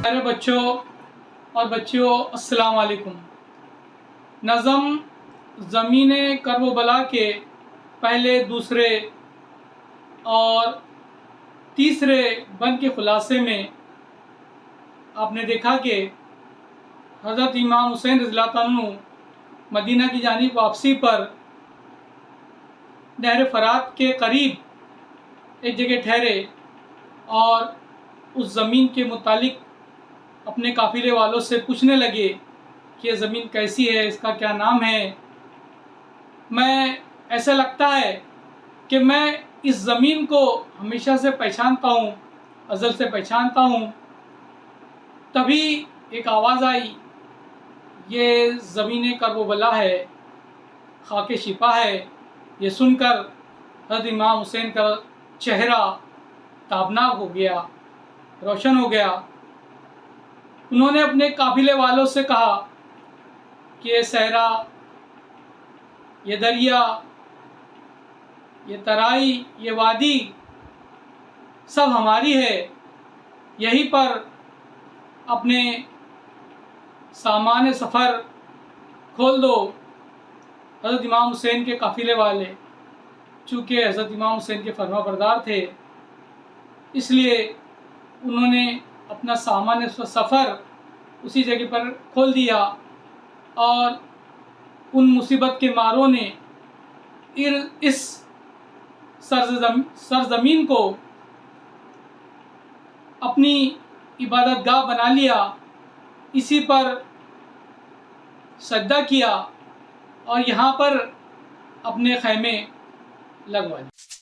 प्यारे बच्चों और बच्चियों, अस्सलाम वालेकुम। नज़म ज़मीने कर्ब बला के पहले, दूसरे और तीसरे बंद के ख़ुलासे में आपने देखा कि हज़रत इमाम हुसैन रज़ियल्लाहु अन्हु मदीना की जानिब वापसी पर नहर फ़रात के करीब एक जगह ठहरे और उस ज़मीन के मुतालिक अपने काफ़िले वालों से पूछने लगे कि ये ज़मीन कैसी है, इसका क्या नाम है। मैं ऐसा लगता है कि मैं इस ज़मीन को हमेशा से पहचानता हूँ, अज़ल से पहचानता हूँ। तभी एक आवाज़ आई, ये ज़मीन कर्बला है, खाके शिफा है। ये सुनकर हज़रत इमाम हुसैन का चेहरा ताबनाक हो गया, रोशन हो गया। उन्होंने अपने काफ़िले वालों से कहा कि ये सहरा, ये दरिया, ये तराई, ये वादी सब हमारी है। यहीं पर अपने सामान सफ़र खोल दो। हज़रत इमाम हुसैन के काफ़िले वाले चूँकि हज़रत इमाम हुसैन के फरमाबरदार थे, इसलिए उन्होंने अपना सामान सफ़र उसी जगह पर खोल दिया और उन मुसीबत के मारों ने इस सरज़मीन को अपनी इबादतगाह बना लिया। इसी पर सजदा किया और यहाँ पर अपने खैमे लगवा लिए।